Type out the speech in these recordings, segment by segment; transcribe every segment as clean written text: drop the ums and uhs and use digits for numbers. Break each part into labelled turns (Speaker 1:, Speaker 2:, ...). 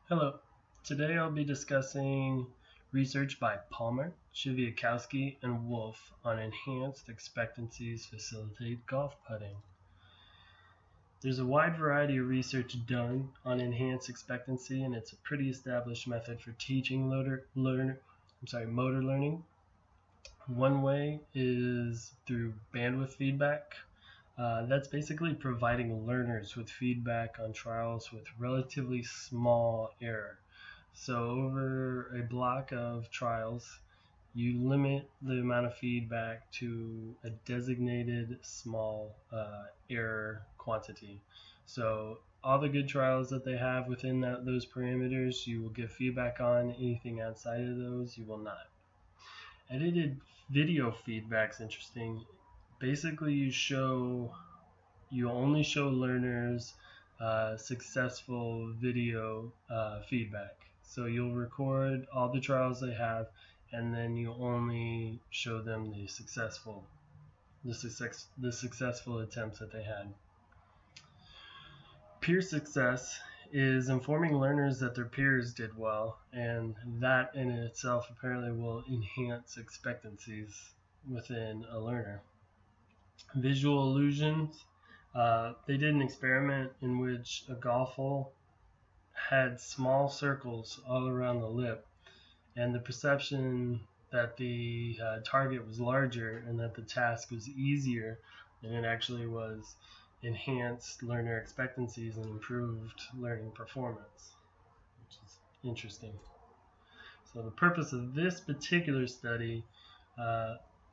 Speaker 1: Hello. Today I'll be discussing research by Palmer, Chiviacowski, and Wulf on enhanced expectancies facilitate golf putting. There's a wide variety of research done on enhanced expectancy, and it's a pretty established method for teaching motor learning. One way is through bandwidth feedback. That's basically providing learners with feedback on trials with relatively small error. So over a block of trials, you limit the amount of feedback to a designated small error quantity. So all the good trials that they have within those parameters, you will give feedback on. Anything outside of those, you will not. Edited video feedback's interesting. Basically, you only show learners successful video feedback. So you'll record all the trials they have, and then you only show them the successful attempts that they had. Peer success is informing learners that their peers did well, and that in itself apparently will enhance expectancies within a learner. Visual illusions. They did an experiment in which a golf hole had small circles all around the lip, and the perception that the target was larger and that the task was easier than it actually was enhanced learner expectancies and improved learning performance, which is interesting. So the purpose of this particular study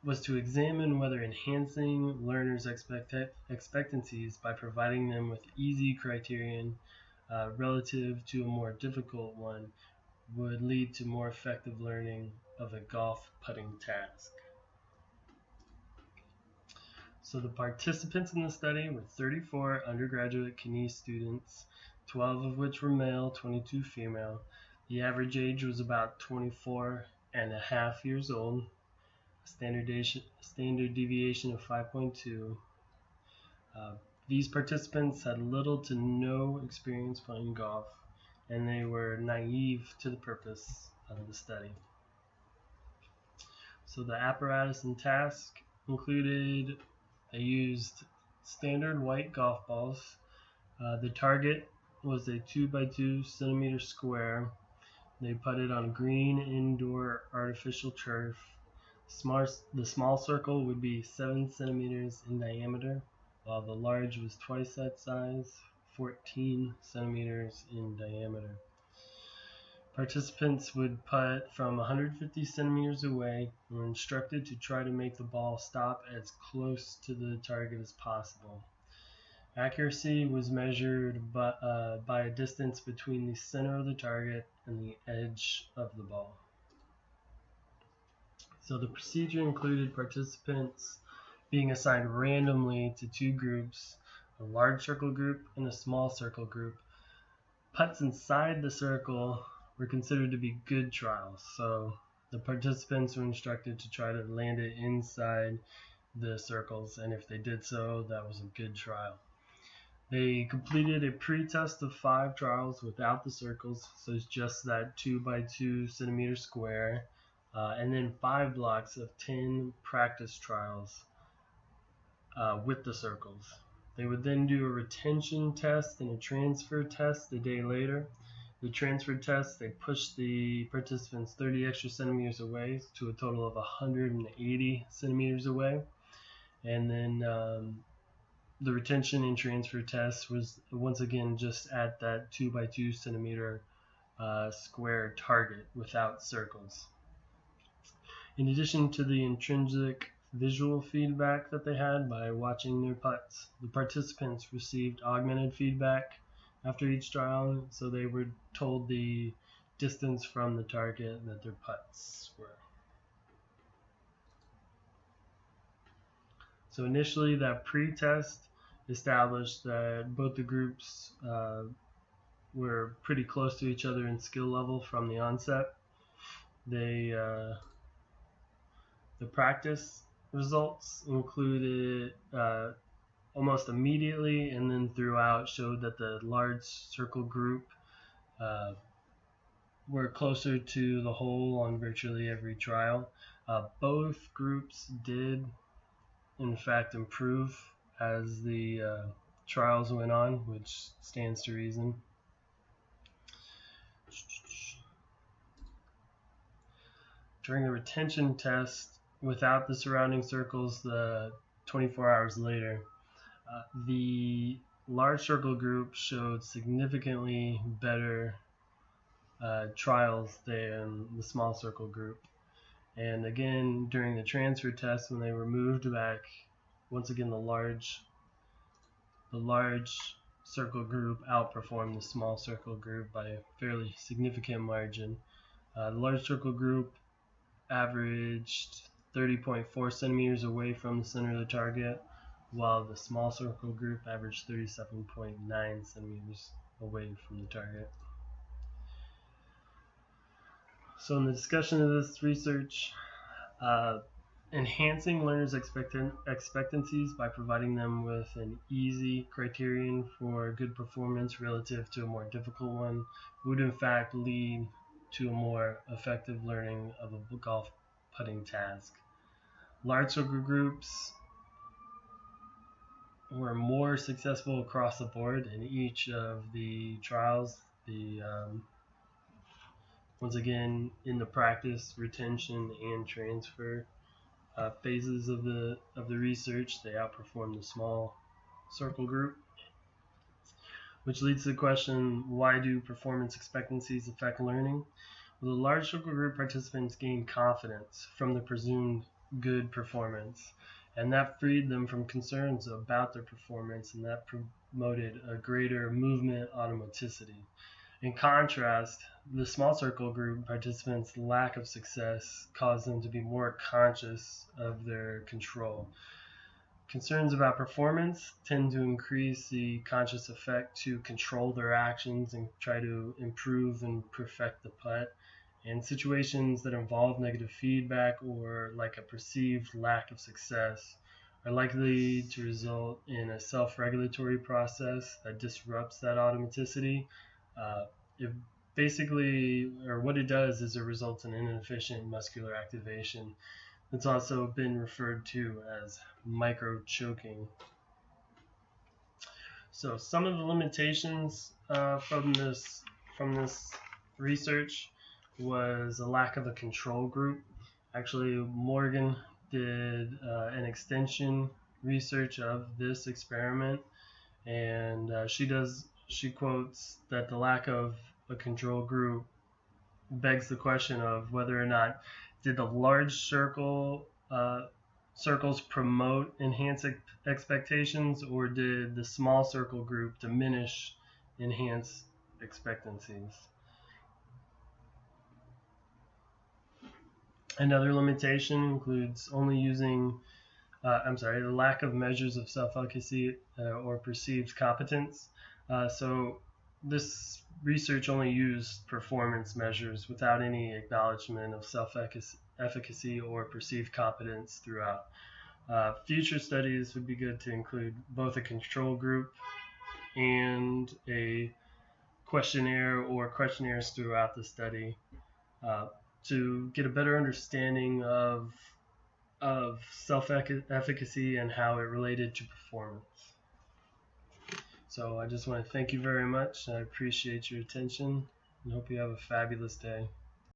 Speaker 1: was to examine whether enhancing learners' expectancies by providing them with easy criterion relative to a more difficult one would lead to more effective learning of a golf putting task. So the participants in the study were 34 undergraduate kines students, 12 of which were male, 22 female. The average age was about 24 and a half years old. Standard deviation of 5.2. These participants had little to no experience playing golf, and they were naive to the purpose of the study. So the apparatus and task included, they used standard white golf balls. The target was a 2x2 centimeter square. They putted on green indoor artificial turf. The small circle would be 7 centimeters in diameter, while the large was twice that size, 14 centimeters in diameter. Participants would putt from 150 centimeters away and were instructed to try to make the ball stop as close to the target as possible. Accuracy was measured by a distance between the center of the target and the edge of the ball. So the procedure included participants being assigned randomly to two groups, a large circle group and a small circle group. Putts inside the circle were considered to be good trials, so the participants were instructed to try to land it inside the circles, and if they did so, that was a good trial. They completed a pre-test of 5 trials without the circles, so it's just that 2x2 centimeter square, and then 5 blocks of 10 practice trials with the circles. They would then do a retention test and a transfer test a day later. The transfer test, they pushed the participants 30 extra centimeters away to a total of 180 centimeters away. And then the retention and transfer test was once again just at that 2x2 centimeter square target without circles. In addition to the intrinsic visual feedback that they had by watching their putts, the participants received augmented feedback after each trial, so they were told the distance from the target that their putts were. So initially, that pre-test established that both the groups were pretty close to each other in skill level from the onset. The practice results included almost immediately and then throughout showed that the large circle group were closer to the whole on virtually every trial. Both groups did, in fact, improve as the trials went on, which stands to reason. During the retention test, without the surrounding circles, the 24 hours later, the large circle group showed significantly better trials than the small circle group. And again, during the transfer test, when they were moved back, once again the large circle group outperformed the small circle group by a fairly significant margin. The large circle group averaged 30.4 centimeters away from the center of the target, while the small circle group averaged 37.9 centimeters away from the target. So in the discussion of this research, enhancing learners' expectancies by providing them with an easy criterion for good performance relative to a more difficult one would in fact lead to a more effective learning of a golf putting task. Large circle groups were more successful across the board in each of the trials. Once again, in the practice, retention, and transfer phases of the research, they outperformed the small circle group, which leads to the question: why do performance expectancies affect learning? Well, the large circle group participants gained confidence from the presumed good performance, and that freed them from concerns about their performance, and that promoted a greater movement automaticity. In contrast, the small circle group participants' lack of success caused them to be more conscious of their control. Concerns about performance tend to increase the conscious effect to control their actions and try to improve and perfect the putt. And situations that involve negative feedback or like a perceived lack of success are likely to result in a self-regulatory process that disrupts that automaticity. What it does is it results in inefficient muscular activation. It's also been referred to as micro-choking. So some of the limitations from this research was a lack of a control group. Actually, Morgan did an extension research of this experiment, and she quotes that the lack of a control group begs the question of whether or not did the large circles promote enhanced expectations, or did the small circle group diminish enhanced expectancies? Another limitation includes only using the lack of measures of self-efficacy or perceived competence. So this research only used performance measures without any acknowledgement of self-efficacy or perceived competence throughout. Future studies would be good to include both a control group and a questionnaire or questionnaires throughout the study to get a better understanding of self-efficacy and how it related to performance. So I just want to thank you very much. I appreciate your attention and hope you have a fabulous day.